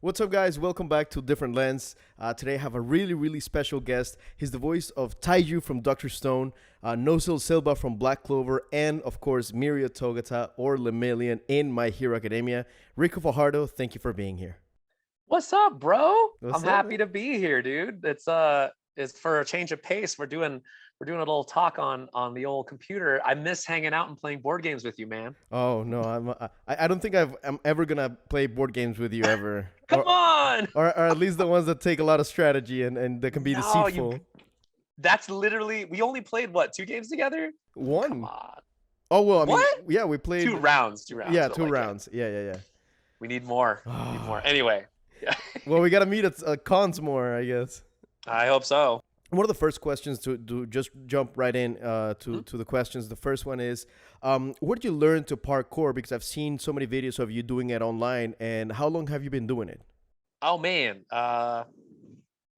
What's up, guys? Welcome back to Different Lens. Today I have a really special guest. He's the voice of Taiju from Dr. Stone, Nosil Silva from Black Clover, and of course, Miria Togata or Lemillion in My Hero Academia. Ricco Fajardo, thank you for being here. What's up, bro? What's I'm up, happy man? to be here, dude. It's for a change of pace. We're doing a little talk on the old computer. I miss hanging out and playing board games with you, man. Oh no, I don't think I'm ever gonna play board games with you ever, Come on. or at least the ones that take a lot of strategy and that can be No, you deceitful. that's literally we only played what, two games together? Come One. on. Oh well, I mean, What? yeah, we Two played. rounds, two rounds. Yeah, But two like, yeah, rounds. Yeah. we need more. We need more. Anyway, yeah. Well, we gotta meet at cons more, I guess. I hope so. One of the first questions to just jump right in Mhm. to the questions. The first one is, where did you learn to parkour? Because I've seen so many videos of you doing it online. And how long have you been doing it? Oh man.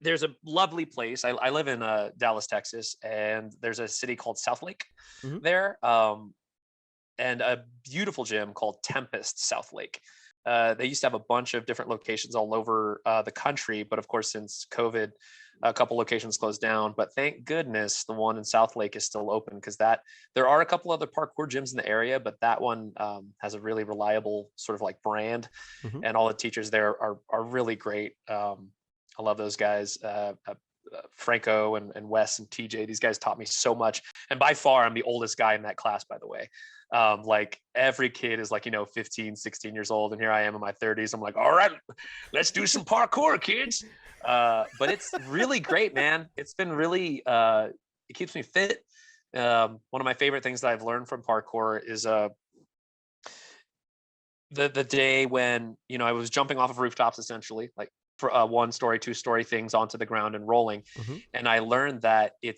There's a lovely place. I live in Dallas, Texas, and there's a city called Southlake Hmm. there. And a beautiful gym called Tempest South Lake. They used to have a bunch of different locations all over the country, but of course, since COVID, a couple locations closed down. But thank goodness the one in South Lake is still open because that there are a couple other parkour gyms in the area, but that one has a really reliable sort of like brand, Hmm. and all the teachers there are really great. I love those guys. Franco and Wes and TJ, these guys taught me so much. And by far, I'm the oldest guy in that class, by the way. Like every kid is like, 15, 16 years old. And here I am in my 30s. I'm like, all right, let's do some parkour, kids. But it's really great, man. It's been really, it keeps me fit. One of my favorite things that I've learned from parkour is the day when, I was jumping off of rooftops essentially, like for one story, two-story things onto the ground and rolling. Hmm. And I learned that you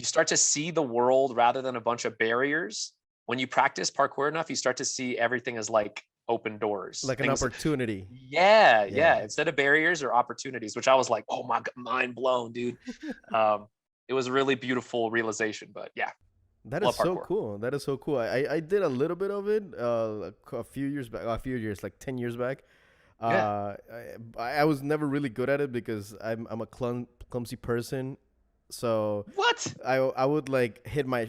start to see the world rather than a bunch of barriers. When you practice parkour enough, you start to see everything as like open doors. Like an Things, opportunity. yeah. Yeah. Instead of barriers or opportunities, which I was like, oh my God, mind blown, dude. Um, it was a really beautiful realization, but yeah, That is love so parkour. cool. That is so cool. I did a little bit of it a few years back. A few years, like 10 years back. Yeah. I was never really good at it because I'm a clumsy person. So What? I would like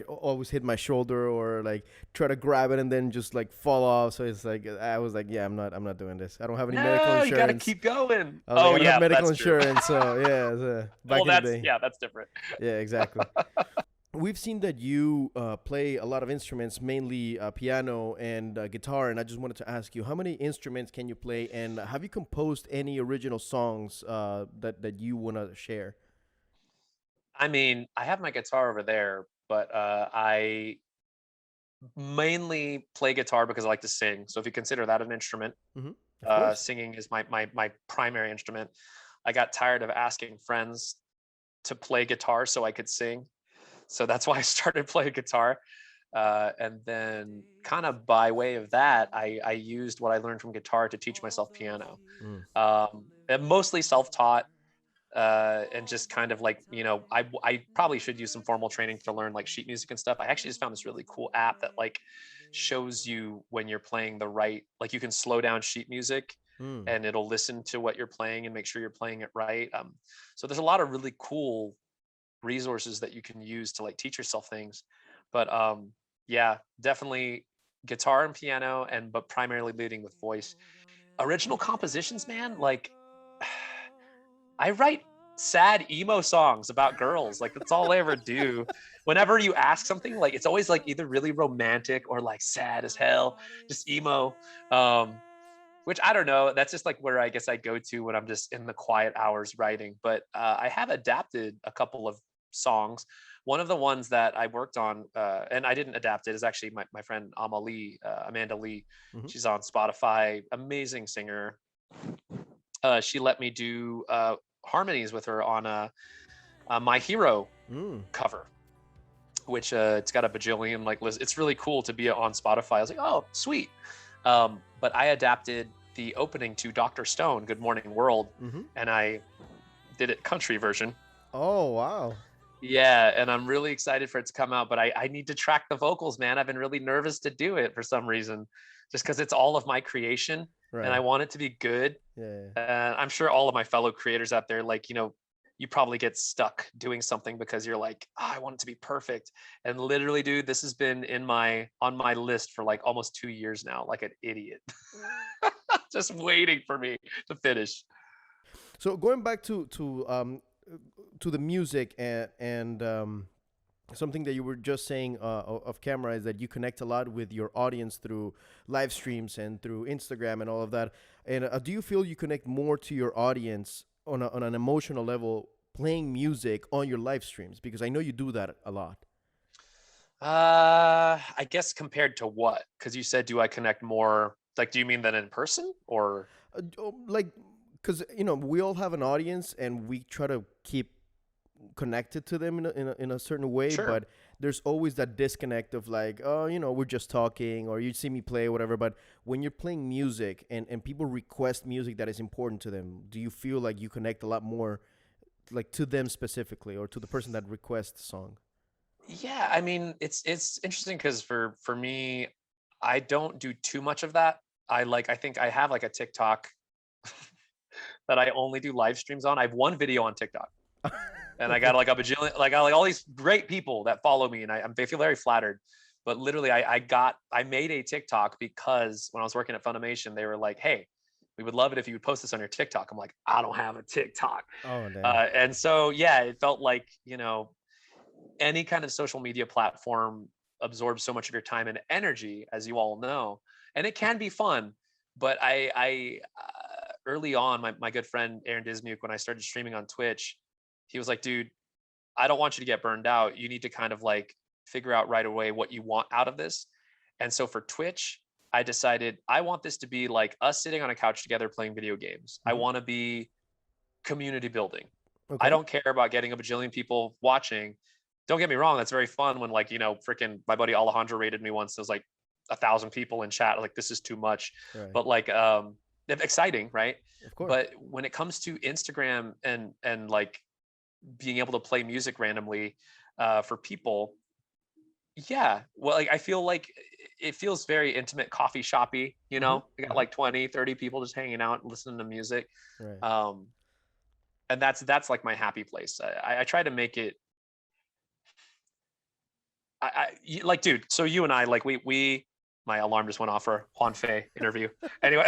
always hit my shoulder or like try to grab it and then just like fall off. So it's like I was like, yeah, I'm not doing this. I don't have any medical No, you got to insurance. keep going. I was like, Oh I don't have yeah, medical that's true. insurance. So yeah, back Well, in the day. that's different. Yeah, exactly. We've seen that you play a lot of instruments, mainly piano and guitar. And I just wanted to ask you, how many instruments can you play? And have you composed any original songs that you want to share? I mean, I have my guitar over there, but I mainly play guitar because I like to sing. So if you consider that an instrument, Hmm. Of course. singing is my primary instrument. I got tired of asking friends to play guitar so I could sing. So that's why I started playing guitar. And then, kind of by way of that, I used what I learned from guitar to teach myself piano. Mm. And mostly self-taught, and just kind of like, I probably should use some formal training to learn like sheet music and stuff. I actually just found this really cool app that like shows you when you're playing the right, like you can slow down sheet music Mm. and it'll listen to what you're playing and make sure you're playing it right. So there's a lot of really cool resources that you can use to like teach yourself things. But yeah, definitely guitar and piano, and but primarily leading with voice. Original compositions, man, like I write sad emo songs about girls. Like that's all I ever do. Whenever you ask something, like it's always like either really romantic or like sad as hell, just emo. Um, which I don't know. That's just like where I guess I go to when I'm just in the quiet hours writing. But I have adapted a couple of songs. One of the ones that I worked on, and I didn't adapt it, is actually my friend Amanda Lee. Hmm. She's on Spotify, amazing singer. She let me do harmonies with her on a My Hero Mm. cover, which it's got a bajillion like list. It's really cool to be on Spotify. I was like, oh, sweet. But I adapted the opening to Dr. Stone, Good Morning World, Hmm. and I did it country version. Oh wow. Yeah, and I'm really excited for it to come out, but I need to track the vocals, man. I've been really nervous to do it for some reason, just because it's all of my creation. and I Right. want it to be good. Yeah. And I'm sure all of my fellow creators out there, like, you probably get stuck doing something because you're like, "Ah, I want it to be perfect." And literally, dude, this has been on my list for like almost 2 years now, like an idiot, just waiting for me to finish. So going back to the music and something that you were just saying of camera is that you connect a lot with your audience through live streams and through Instagram and all of that. And do you feel you connect more to your audience on an emotional level playing music on your live streams? Because I know you do that a lot. I guess compared to what? Because you said, do I connect more? Like, do you mean than in person or? Like, because we all have an audience and we try to keep connected to them in a certain way, Sure. but there's always that disconnect of like, oh, we're just talking or you see me play whatever. But when you're playing music and people request music that is important to them, do you feel like you connect a lot more like to them specifically or to the person that requests the song? Yeah, I mean, it's interesting because for me, I don't do too much of that. I think I have like a TikTok that I only do live streams on. I have one video on TikTok, and I Okay. got like a bajillion, like I like all these great people that follow me, and I feel very flattered. But literally, I made a TikTok because when I was working at Funimation, they were like, "Hey, we would love it if you would post this on your TikTok." I'm like, I don't have a TikTok, Oh, damn. and so yeah, it felt like any kind of social media platform absorbs so much of your time and energy, as you all know, and it can be fun. But early on, my good friend Aaron Dismuke, when I started streaming on Twitch, he was like, "Dude, I don't want you to get burned out. You need to kind of like figure out right away what you want out of this." And so for Twitch, I decided I want this to be like us sitting on a couch together playing video games. I Hmm. want to be community building. I Okay. don't care about getting a bajillion people watching. Don't get me wrong, that's very fun when like, freaking my buddy Alejandro rated me once. There was like 1,000 people in chat. Like this is too much. Right. But like exciting, right? Of course. But when it comes to Instagram and like being able to play music randomly for people, yeah. Well, like I feel like it feels very intimate coffee shoppy, Hmm. I got Hmm. like 20, 30 people just hanging out and listening to music. Right. Um, and that's like my happy place. I try to make it. Like, dude. So you and I, like, we my alarm just went off for Juan Fe interview. Anyway,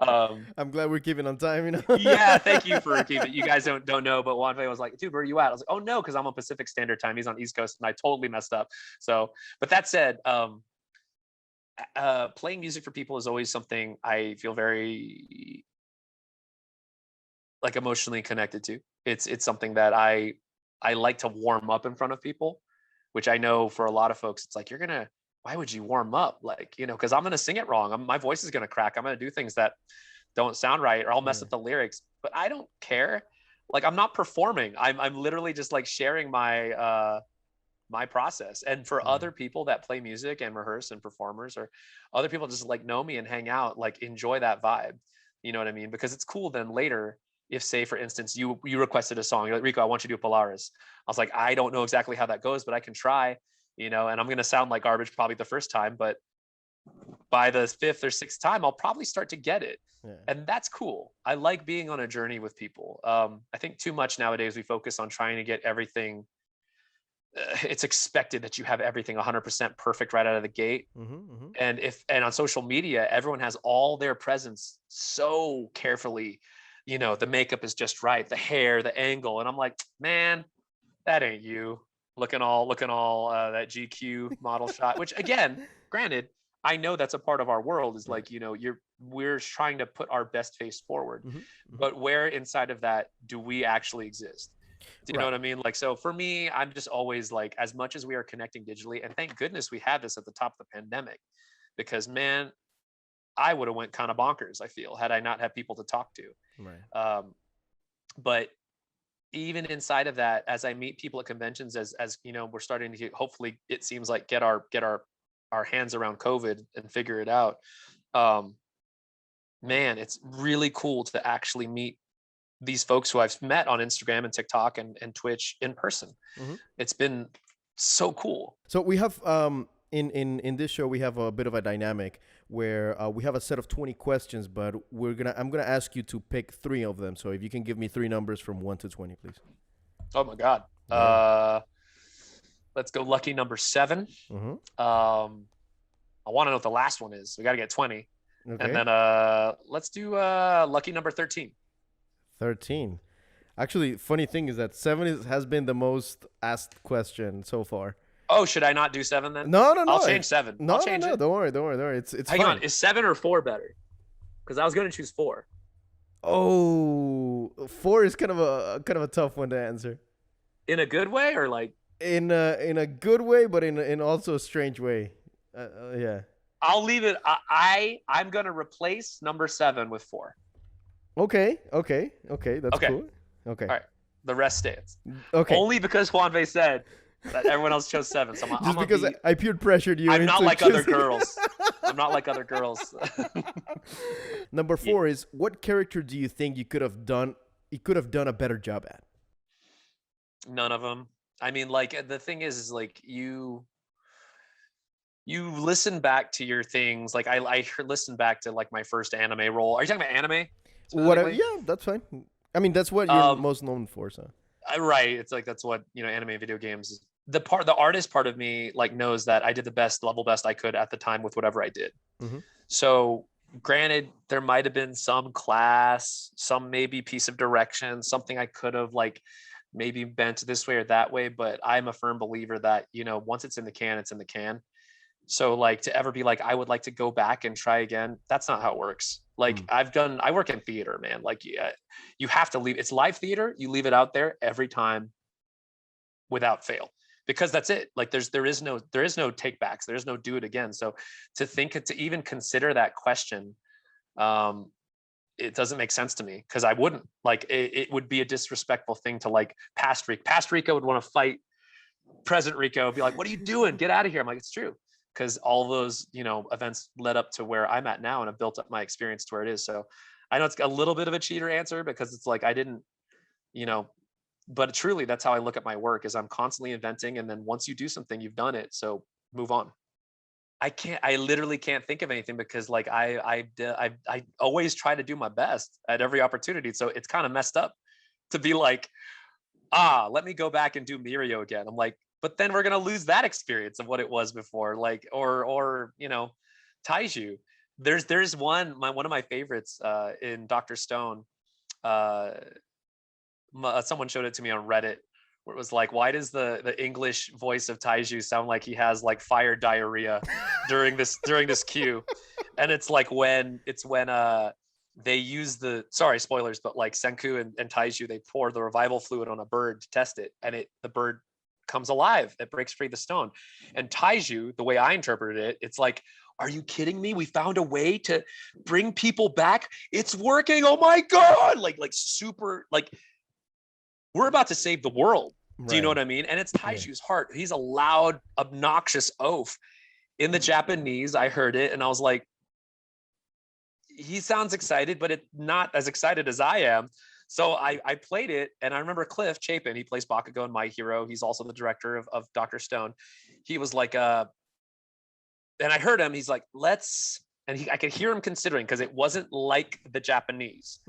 um, I'm glad we're keeping on time, yeah, thank you for keeping. You guys don't know, but Juan Fe was like, dude, where are you at? I was like, oh no, because I'm on Pacific Standard Time. He's on East Coast, and I totally messed up. So, but that said, playing music for people is always something I feel very like emotionally connected to. It's something that I like to warm up in front of people, which I know for a lot of folks, it's like why would you warm up? Like, because I'm gonna sing it wrong. My voice is gonna crack. I'm gonna do things that don't sound right, or I'll mess Yeah. up the lyrics. But I don't care. Like I'm not performing. I'm literally just like sharing my process. And for Right. other people that play music and rehearse and performers, or other people just like know me and hang out, like enjoy that vibe. You know what I mean? Because it's cool then later if, say, for instance, you requested a song, you're like, Rico, I want you to do Polaris. I was like, I don't know exactly how that goes, but I can try, and I'm gonna sound like garbage probably the first time, but by the fifth or sixth time, I'll probably start to get it. Yeah. And that's cool. I like being on a journey with people. I think too much nowadays we focus on trying to get everything. It's expected that you have everything 100% perfect right out of the gate. Mm-hmm. Mm-hmm. And on social media, everyone has all their presence so carefully. The makeup is just right, the hair, the angle, and I'm like, man, that ain't you. Looking all that GQ model shot. Which again, granted, I know that's a part of our world. Is Right. like we're trying to put our best face forward, Mm-hmm. Mm-hmm. but where inside of that do we actually exist? Do you know Right. what I mean? Like, so for me, I'm just always like, as much as we are connecting digitally, and thank goodness we had this at the top of the pandemic, because man, I would have went kind of bonkers. I feel had I not had people to talk to. Right. Um, but even inside of that, as I meet people at conventions, as we're starting to hopefully it seems like get our hands around COVID and figure it out. Um, man, it's really cool to actually meet these folks who I've met on Instagram and TikTok and Twitch in person. Mm-hmm. It's been so cool. So we have in this show we have a bit of a dynamic where we have a set of 20 questions, but I'm gonna ask you to pick three of them. So if you can give me three numbers from 1 to 20, please. Oh my God. All right. Let's go lucky number 7. Mm-hmm. I want to know what the last one is. We got to get 20. And Okay. then let's do lucky number 13. 13. Actually, funny thing is that has been the most asked question so far. Oh, should I not do 7 then? No, no, I'll no. change 7. No, I'll no, change no. it. Don't worry, don't worry, don't worry. It's Hang fine. on. Is 7 or 4 better? Because I was going to choose 4. Oh, 4 is kind of a tough one to answer. In a good way or like? In a good way, but in also a strange way. Yeah. I'll leave it. I'm going to replace number 7 with 4. Okay. That's Okay. cool. Okay. All right. The rest stands. Okay. Only because Juanve said that everyone else chose 7. So Just because I peer pressured you. I'm not into like other choosing- girls. I'm not like other girls. Number 4 is, what character do you think you could have done a better job at? None of them. I mean, like the thing is like you listen back to your things. Like I listened back to like my first anime role. Are you talking about anime? Whatever. specifically? Yeah, that's fine. I mean, that's what you're most known for. So. Right. It's like that's what anime and video games is. The artist part of me like knows that I did the best I could at the time with whatever I did. Mm-hmm. So granted, there might have been some class, some maybe piece of direction, something I could have like maybe bent this way or that way, but I'm a firm believer that once it's in the can, it's in the can. So like to ever be like, I would like to go back and try again. That's not how it works. Like I work in theater, man. Like you have to leave. It's live theater. You leave it out there every time without fail, because that's it. Like there is no take backs. There is no do it again. So to even consider that question, it doesn't make sense to me, because I wouldn't like it would be a disrespectful thing to like past Rico would want to fight present Rico, be like, what are you doing? Get out of here. I'm like, it's true. Because all those, events led up to where I'm at now, and I've built up my experience to where it is. So I know it's a little bit of a cheater answer, because it's like I didn't, but truly that's how I look at my work, is I'm constantly inventing. And then once you do something, you've done it. So move on. I literally can't think of anything, because like I always try to do my best at every opportunity. So it's kind of messed up to be like, let me go back and do Mirio again. I'm like, but then we're going to lose that experience of what it was before. Like, or Taiju. There's one of my favorites in Dr. Stone. Someone showed it to me on Reddit, where it was like, why does the English voice of Taiju sound like he has like fire diarrhea during this cue? And it's like when they use sorry, spoilers, but like Senku and Taiju, they pour the revival fluid on a bird to test it, and the bird comes alive. It breaks free the stone. And Taiju, the way I interpreted it, it's like, are you kidding me? We found a way to bring people back. It's working. Oh my God. Like super, like we're about to save the world. Do you know what I mean? And it's Taiju's heart. He's a loud, obnoxious oaf. In the Japanese, I heard it and I was like, he sounds excited, but it's not as excited as I am. So I played it, and I remember Cliff Chapin, he plays Bakugo in My Hero. He's also the director of Dr. Stone. He was like, and I heard him, he's like, I could hear him considering, because it wasn't like the Japanese,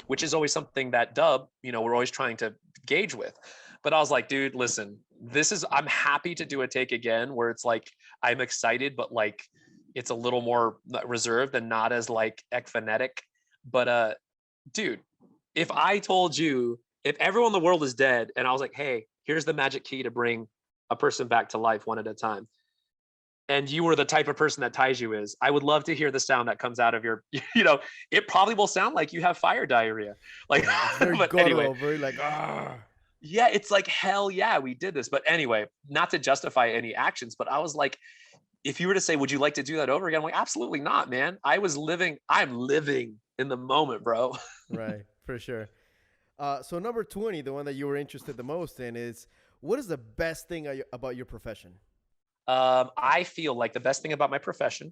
which is always something that dub, we're always trying to gauge with. But I was like, dude, listen, I'm happy to do a take again, where it's like, I'm excited, but like, it's a little more reserved and not as like ekphonetic. But dude, if I told you, if everyone in the world is dead, and I was like, hey, here's the magic key to bring a person back to life one at a time, and you were the type of person that Taiju is, I would love to hear the sound that comes out of your, it probably will sound like you have fire diarrhea. Like, very but guttural, anyway, very like, yeah, it's like, hell yeah, we did this. But anyway, not to justify any actions, but I was like, if you were to say, would you like to do that over again? I'm like, absolutely not, man. I'm living in the moment, bro. Right, for sure. So number 20, the one that you were interested the most in, is, what is the best thing about your profession? I feel like the best thing about my profession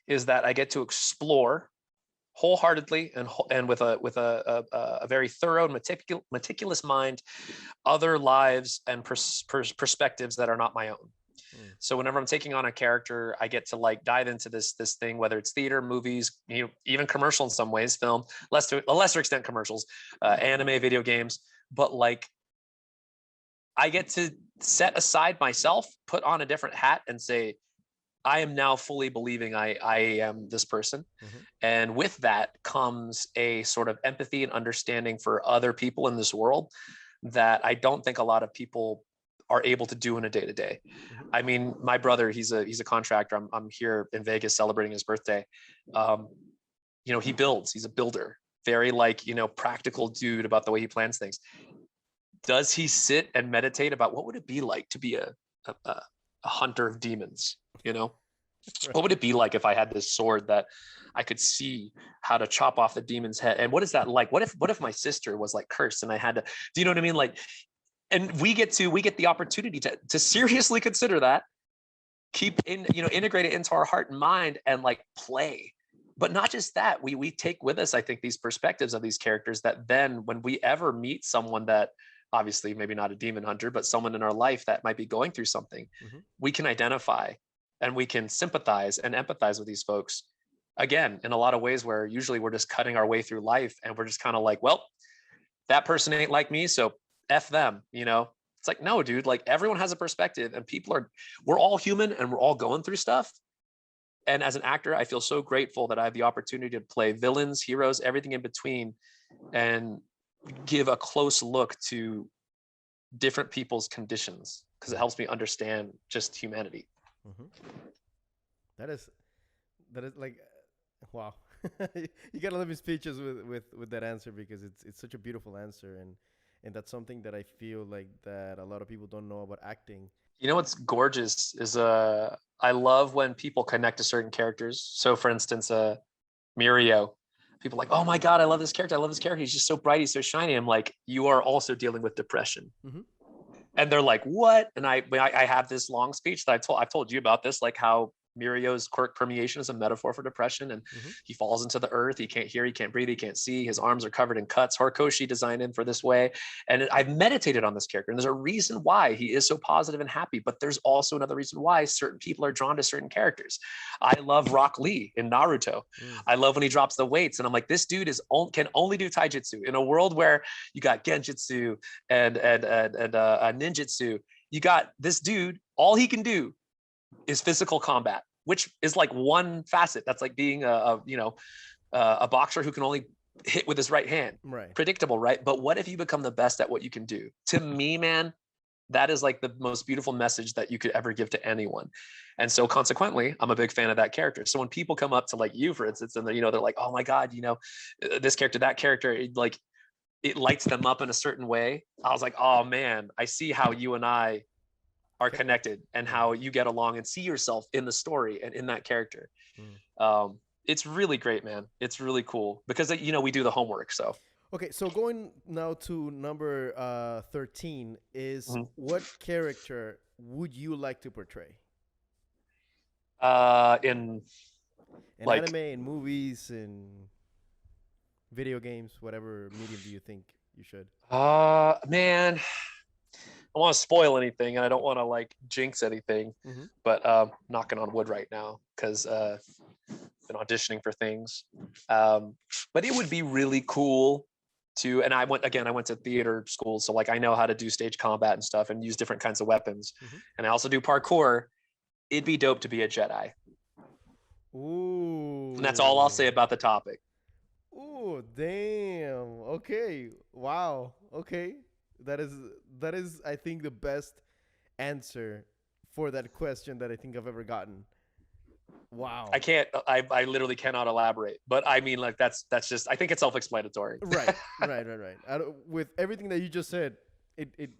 is that I get to explore wholeheartedly and with a very thorough and meticulous mind other lives and perspectives that are not my own. Mm. So whenever I'm taking on a character, I get to like dive into this thing, whether it's theater, movies, even commercial in some ways, film, less to a lesser extent commercials, anime, video games. But like I get to set aside myself, put on a different hat, and say, I am now fully believing I am this person. Mm-hmm. And with that comes a sort of empathy and understanding for other people in this world that I don't think a lot of people are able to do in a day to day. Mm-hmm. I mean, my brother, he's a contractor. I'm here in Vegas celebrating his birthday. Um, he builds. He's a builder. Very like practical dude about the way he plans things. Does he sit and meditate about what would it be like to be a hunter of demons? Right. What would it be like if I had this sword that I could see how to chop off the demon's head? And what is that like? What if my sister was like cursed and I had to, do you know what I mean? Like, and we get the opportunity to seriously consider that, integrate it into our heart and mind and like play. But not just that, we take with us, I think, these perspectives of these characters that then when we ever meet someone that obviously maybe not a demon hunter, but someone in our life that might be going through something, Mm-hmm. we can identify and we can sympathize and empathize with these folks. Again, in a lot of ways where usually we're just cutting our way through life and we're just kind of like, well, that person ain't like me, so F them. It's like, no, dude, like everyone has a perspective and we're all human and we're all going through stuff. And as an actor, I feel so grateful that I have the opportunity to play villains, heroes, everything in between, and give a close look to different people's conditions because it helps me understand just humanity. Mm-hmm. That is like, wow. You gotta let me speeches with that answer because it's such a beautiful answer, and that's something that I feel like that a lot of people don't know about acting. What's gorgeous is I love when people connect to certain characters. So for instance, Mirio, people are like, oh my God, I love this character. I love this character. He's just so bright. He's so shiny. I'm like, you are also dealing with depression. Mm-hmm. And they're like, what? And I have this long speech that I've told you about this, like how Mirio's quirk permeation is a metaphor for depression. And Mm-hmm. he falls into the earth. He can't hear, he can't breathe, he can't see. His arms are covered in cuts. Horikoshi designed him for this way. And I've meditated on this character. And there's a reason why he is so positive and happy. But there's also another reason why certain people are drawn to certain characters. I love Rock Lee in Naruto. Mm. I love when he drops the weights. And I'm like, this dude can only do taijutsu in a world where you got genjutsu and ninjutsu. You got this dude, all he can do is physical combat, which is like one facet. That's like being a boxer who can only hit with his right hand. Right. Predictable, right? But what if you become the best at what you can do? To me, man, that is like the most beautiful message that you could ever give to anyone. And so consequently, I'm a big fan of that character. So when people come up to like you, for instance, and they're like, oh my God, this character, that character, it lights them up in a certain way. I was like, oh man, I see how you and I are connected and how you get along and see yourself in the story and in that character. Mm. It's really great, man. It's really cool because we do the homework. So Okay, so going now to number 13 is Mhm. what character would you like to portray In in like, anime, in movies, in video games, whatever medium do you think you should? man, I don't want to spoil anything and I don't want to like jinx anything, Mm-hmm. but knocking on wood right now because been auditioning for things. But it would be really cool and I went to theater school, so like I know how to do stage combat and stuff and use different kinds of weapons, Mm-hmm. and I also do parkour. It'd be dope to be a Jedi, and that's all I'll say Ooh. about the topic. Ooh, damn. Okay. Wow. Okay. That is that is I think the best answer for that question that I think I've ever gotten. I Wow. can't. I literally cannot elaborate. But I mean, like that's just. I think it's self-explanatory. Right. Right, right, right. With everything that you just said, it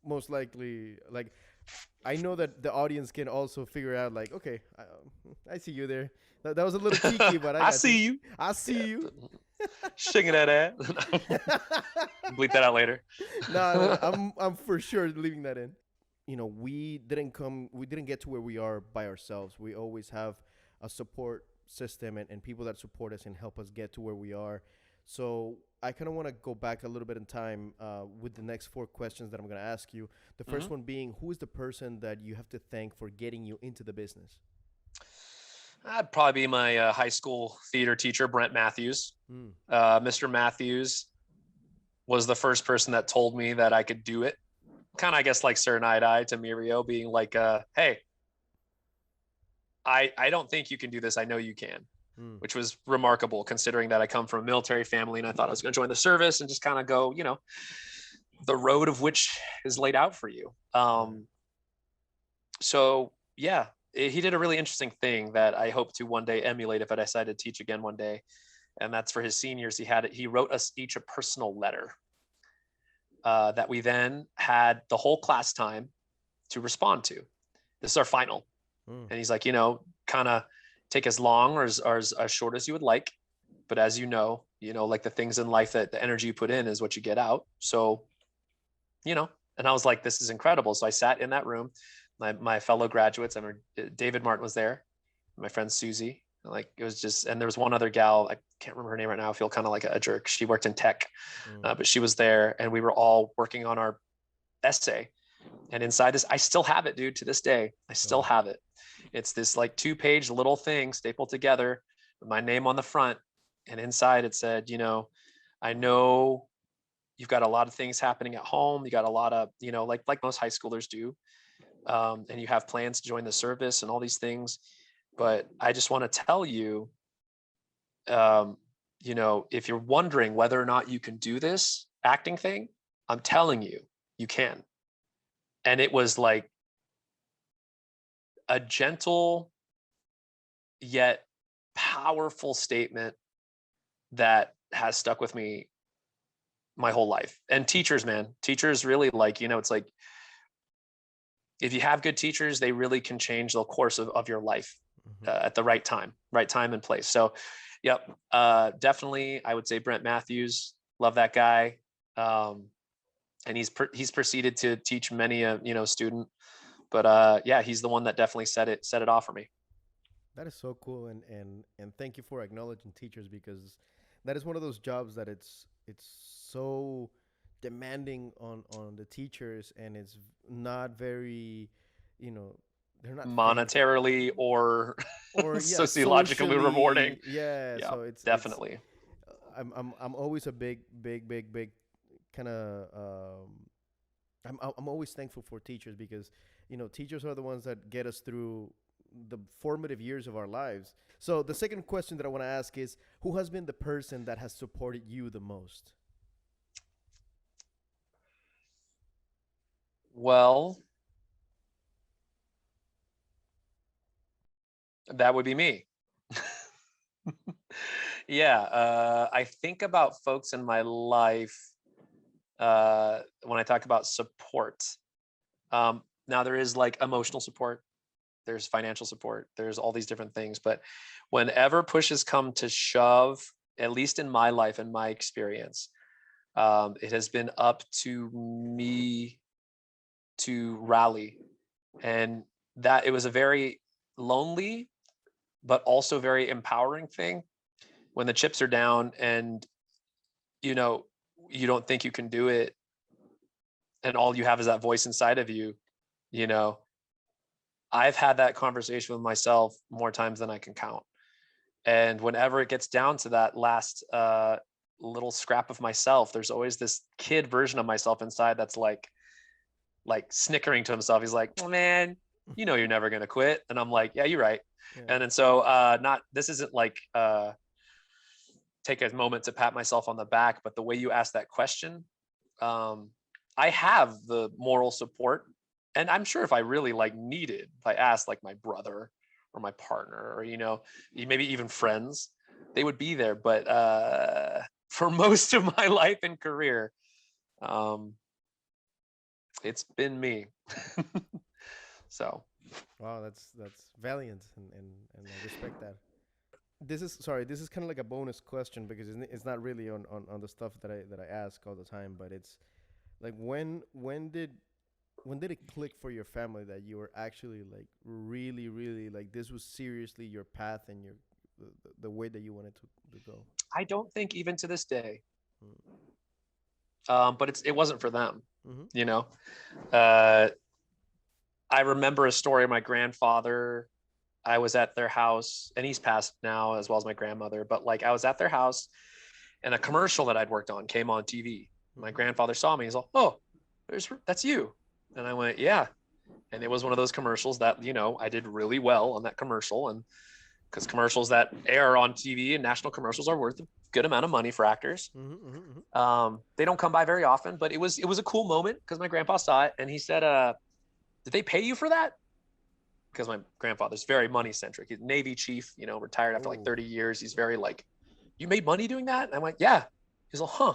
most likely like I know that the audience can also figure out like, okay, I see you there. That was a little cheeky, but I I got you. see you. I see you. Shaking that ass. Bleep that out later. No, I'm for sure leaving that in. We didn't get to where we are by ourselves. We always have a support system and people that support us and help us get to where we are. So I kind of want to go back a little bit in time with the next four questions that I'm going to ask you. The first Hmm. one being, who is the person that you have to thank for getting you into the business? I'd probably be my high school theater teacher, Brent Matthews. Mm. Mr. Matthews was the first person that told me that I could do it. Kind of, I guess, like Sir Night Eye to Mirio, being like, "Hey, I don't think you can do this. I know you can," Mm. which was remarkable considering that I come from a military family and I thought I was going to join the service and just kind of go, the road of which is laid out for you. Right. So yeah, he did a really interesting thing that I hope to one day emulate if I decide to teach again one day. And that's for his seniors. He wrote us each a personal letter that we then had the whole class time to respond to. This is our final. Mm. And he's like, kind of take as long or as short as you would like. But as like the things in life that the energy you put in is what you get out. So, and I was like, this is incredible. So I sat in that room. My fellow graduates, I remember David Martin was there, my friend Susie. Like it was just, and there was one other gal, I can't remember her name right now. I feel kind of like a jerk. She worked in tech, Mm. but she was there, and we were all working on our essay. And inside this, I still have it, dude, to this day. I still Oh. have it. It's this like 2-page little thing stapled together with my name on the front. And inside it said, I know you've got a lot of things happening at home. You got a lot of, like most high schoolers do. And you have plans to join the service and all these things. But I just want to tell you, um, if you're wondering whether or not you can do this acting thing, I'm telling you, you can. And it was like a gentle yet powerful statement that has stuck with me my whole life. And teachers, man, teachers really like, it's like if you have good teachers, they really can change the course of your life Mm-hmm. at the right time and place. So, yep, definitely, I would say Brent Matthews, love that guy, and he's proceeded to teach many a student, but yeah, he's the one that definitely set it off for me. That is so cool, and thank you for acknowledging teachers because that is one of those jobs that it's so demanding on the teachers, and it's not very, you know, they're not thankful, Monetarily or or yeah, sociologically rewarding. socially, yeah. Yeah, So it's definitely. I'm always a big kind of I'm always thankful for teachers because teachers are the ones that get us through the formative years of our lives. So the second question that I want to ask is, who has been the person that has supported you the most? Well, that would be me. Yeah, I think about folks in my life when I talk about support. Now there is like emotional support, there's financial support, there's all these different things, but whenever push has come to shove, at least in my life and my experience, it has been up to me to rally, and that it was a very lonely but also very empowering thing when the chips are down and you know you don't think you can do it, and all you have is that voice inside of you. you know I've had that conversation with myself more times than I can count, and whenever it gets down to that last little scrap of myself, there's always this kid version of myself inside that's like snickering to himself. He's like, oh, man, you're never going to quit. And I'm like, yeah, you're right. Yeah. And then so not this isn't like take a moment to pat myself on the back, but the way you ask that question, um, I have the moral support. And I'm sure if I really like needed, if I asked like my brother or my partner or, maybe even friends, they would be there. But for most of my life and career, um, it's been me. So Wow, that's valiant, and I respect that. This is kind of like a bonus question because it's not really on the stuff that I ask all the time, but it's like when did it click for your family that you were actually like really like this was seriously your path and the way that you wanted to go? I don't think even to this day. But it wasn't for them, Mm-hmm. you know. Uh, I remember a story of my grandfather. I was at their house, and he's passed now, as well as my grandmother. But like, I was at their house, and a commercial that I'd worked on came on TV. My Mm-hmm. grandfather saw me. He's like, "Oh, that's you." And I went, "Yeah." And it was one of those commercials that, I did really well on that commercial. And because commercials that air on TV and national commercials are worth a good amount of money for actors. Mm-hmm. Mm-hmm. They don't come by very often, but it was a cool moment because my grandpa saw it and he said, "Did they pay you for that?" Because my grandfather's very money centric. He's a Navy chief, retired after like Oh. 30 years. He's very like, "You made money doing that?" And I'm like, "Yeah." He's like, "Huh."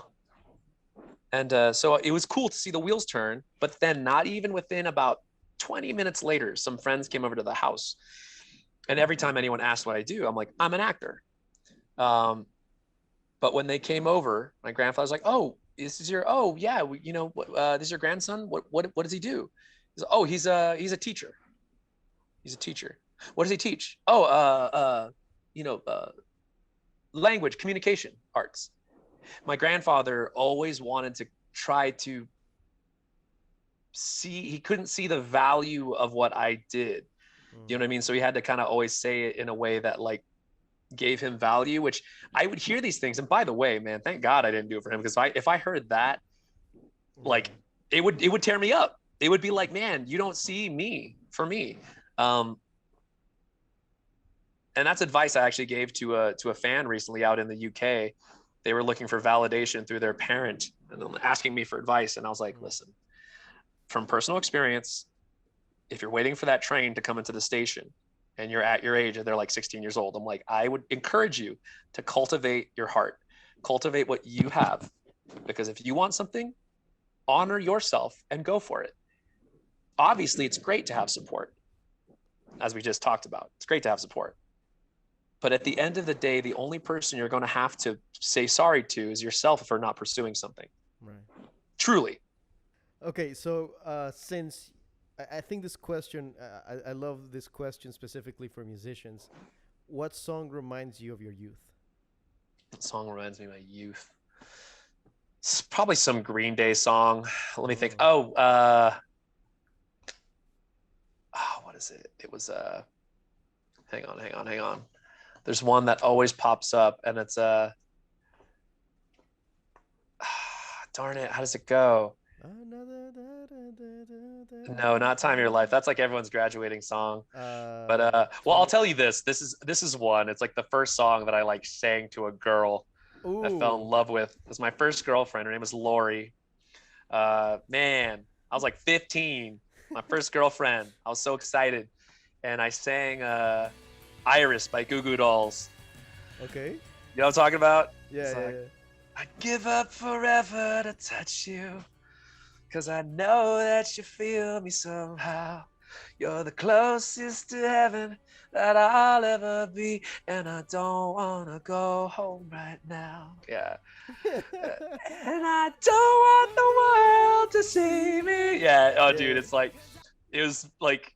And so it was cool to see the wheels turn. But then, not even within about 20 minutes later, some friends came over to the house. And every time anyone asked what I do, I'm like, "I'm an actor." Um, but when they came over, my grandfather's like, "Oh, oh yeah, this is your grandson. What does he do?" He's like, "Oh, he's a teacher. He's a teacher. What does he teach?" "Oh, you know, uh, language, communication, arts." My grandfather always wanted to try to see. He couldn't see the value of what I did. You know what I mean? So he had to kind of always say it in a way that like gave him value, which I would hear these things. And by the way, man, thank God I didn't do it for him, because if I heard that, like, Right. it would tear me up. It would be like, "Man, you don't see me for me." Um, and that's advice I actually gave to a fan recently out in the UK. They were looking for validation through their parent and asking me for advice, and I was like, Mm. "Listen, from personal experience, if you're waiting for that train to come into the station and you're at your age and they're like 16 years old, I'm like, I would encourage you to cultivate your heart, cultivate what you have, because if you want something, honor yourself and go for it. Obviously, it's great to have support, as we just talked about. It's great to have support. But at the end of the day, the only person you're going to have to say sorry to is yourself for not pursuing something. Right. Truly." Okay, so since I think this question, I love this question specifically for musicians. What song reminds you of your youth? That song reminds me of my youth. It's probably some Green Day song. Let me think. Mm. Oh, what is it? It was hang on. There's one that always pops up, and it's darn it, how does it go? Another No, not Time of Your Life. That's like everyone's graduating song. But well, I'll 20. tell you this. This is one. It's like the first song that I like sang to a girl I fell in Ooh. love with. It was my first girlfriend. Her name was Lori. Man, I was like 15. My first girlfriend. I was so excited, and I sang "Iris" by Goo Goo Dolls. Okay. You know what I'm talking about? Yeah, It's yeah, like, yeah. "I'd give up forever to touch you, 'cause I know that you feel me somehow. You're the closest to heaven that I'll ever be, and I don't wanna go home right now." Yeah. "And I don't want the world to see me." Yeah. Oh, dude, Yeah. it's like, it was like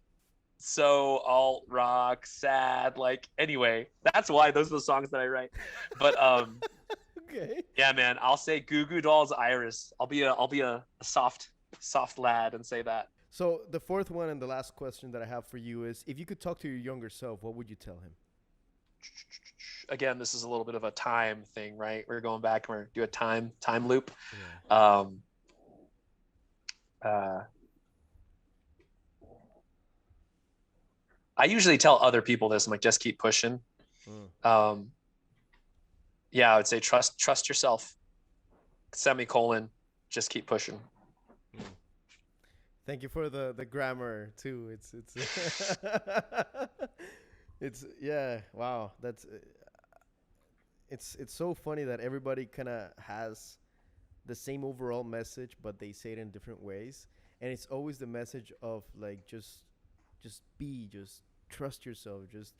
so alt rock, sad. Like, anyway, that's why those are the songs that I write. But Okay. yeah, man, I'll say Goo Goo Dolls, Iris. I'll be a soft lad and say that. So the fourth one and the last question that I have for you is: if you could talk to your younger self, what would you tell him? Again, this is a little bit of a time thing, right? We're going back and we're do a time loop. Yeah. Um, uh, I usually tell other people this. I'm like, just keep pushing. Mm. Um, yeah, I would say trust yourself. Semicolon, just keep pushing. Mm. Thank you for the grammar too. It's it's yeah. Wow. That's it's so funny that everybody kind of has the same overall message, but they say it in different ways, and it's always the message of like just trust yourself, just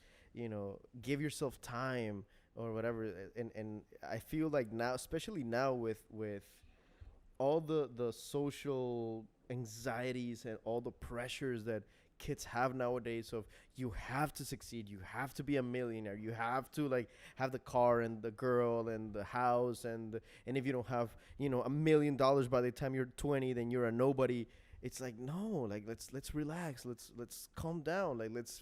give yourself time or whatever. And I feel like now, especially now with all the social anxieties and all the pressures that kids have nowadays of you have to succeed, you have to be a millionaire, you have to like have the car and the girl and the house, and if you don't have, $1 million by the time you're 20, then you're a nobody. It's like, no, like let's relax, let's calm down, like let's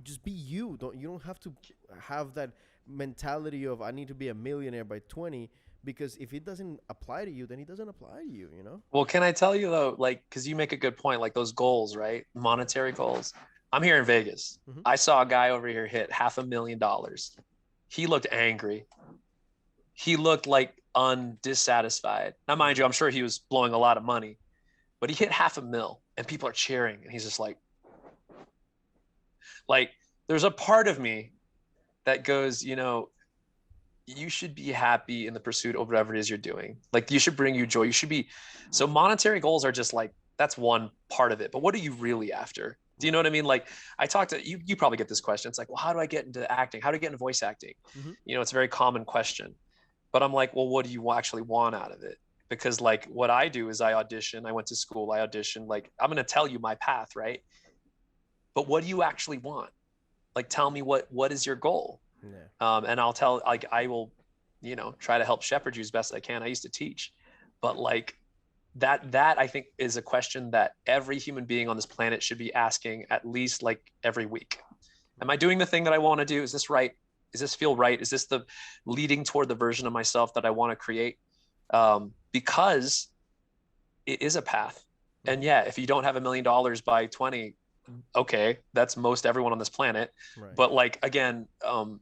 just be you. You don't have to have that mentality of I need to be a millionaire by 20, because if it doesn't apply to you, then it doesn't apply to you. Well, can I tell you though, like, because you make a good point, like those goals, right? Monetary goals. I'm here in Vegas. Mhm. I saw a guy over here hit $500,000. He looked angry. He looked like undissatisfied. Now, mind you, I'm sure he was blowing a lot of money, but he hit 500,000 and people are cheering. And he's just like, there's a part of me that goes, you should be happy in the pursuit of whatever it is you're doing. Like, you should bring you joy. You should be. So monetary goals are just like, that's one part of it. But what are you really after? Do you know what I mean? Like, I talked to you, you probably get this question. It's like, well, how do I get into acting? How do I get into voice acting? Mhm. It's a very common question. But I'm like, well, what do you actually want out of it? Because like what I do is I audition. I went to school, I auditioned. Like, I'm going to tell you my path, right? But what do you actually want? Like, tell me what is your goal? Yeah. And I'll tell, like, I will, try to help shepherd you as best I can. I used to teach, but like that I think is a question that every human being on this planet should be asking at least like every week. Am I doing the thing that I want to do? Is this right? Does this feel right? Is this the leading toward the version of myself that I want to create? Because it is a path. And yeah, if you don't have $1 million by 20, okay, that's most everyone on this planet. Right. But like, again, do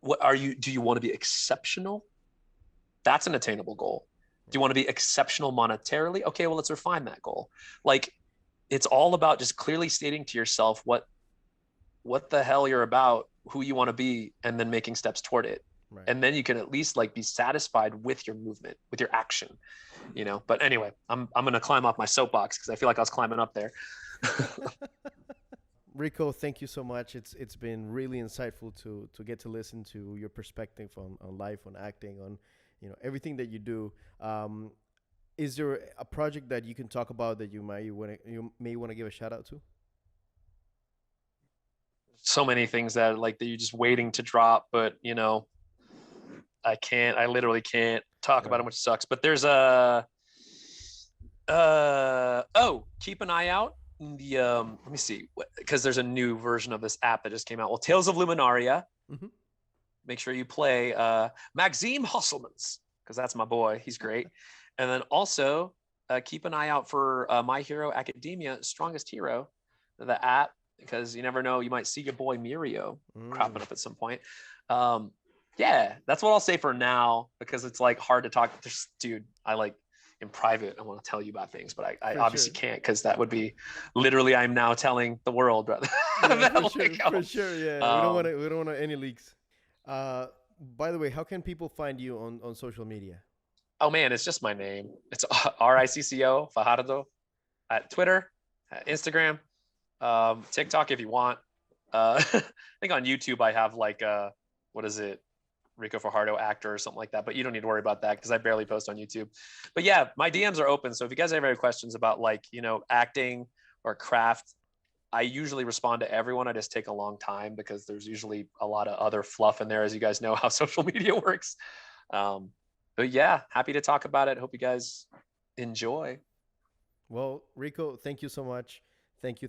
you want to be exceptional? That's an attainable goal. Do you want to be exceptional monetarily? Okay, well, let's refine that goal. Like, it's all about just clearly stating to yourself what the hell you're about, who you want to be, and then making steps toward it. Right. And then you can at least like be satisfied with your movement, with your action, But anyway, I'm gonna climb off my soapbox because I feel like I was climbing up there. Ricco, thank you so much. It's been really insightful to get to listen to your perspective on life, on acting, on everything that you do. Is there a project that you can talk about that you may want to give a shout out to? So many things that like that you're just waiting to drop, but I literally can't talk about Right. it, which sucks. But there's keep an eye out in the let me see, because there's a new version of this app that just came out. Well, Tales of Luminaria. Mm-hmm. Make sure you play Maxime Husselmans, because that's my boy. He's great. And then also keep an eye out for My Hero Academia, Strongest Hero, the app, because you never know, you might see your boy Mirio cropping up at some point. Yeah, that's what I'll say for now, because it's like hard to talk. Dude, I like in private, I want to tell you about things, but I obviously can't, because that would be literally I'm now telling the world, brother. Yeah, for sure. Yeah, we don't want any leaks. By the way, how can people find you on social media? Oh man, it's just my name. It's Ricco Fajardo at Twitter, at Instagram, TikTok if you want. I think on YouTube I have like what is it? Ricco Fajardo actor or something like that, but you don't need to worry about that because I barely post on YouTube. But yeah, my DMs are open. So if you guys have any questions about like, acting or craft, I usually respond to everyone. I just take a long time because there's usually a lot of other fluff in there, as you guys know how social media works. But yeah, happy to talk about it. Hope you guys enjoy. Well, Ricco, thank you so much. Thank you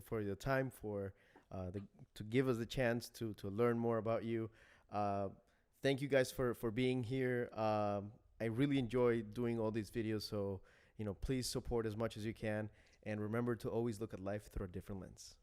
for your time, for to give us the chance to learn more about you. Thank you guys for being here. I really enjoy doing all these videos, so please support as much as you can, and remember to always look at life through a different lens.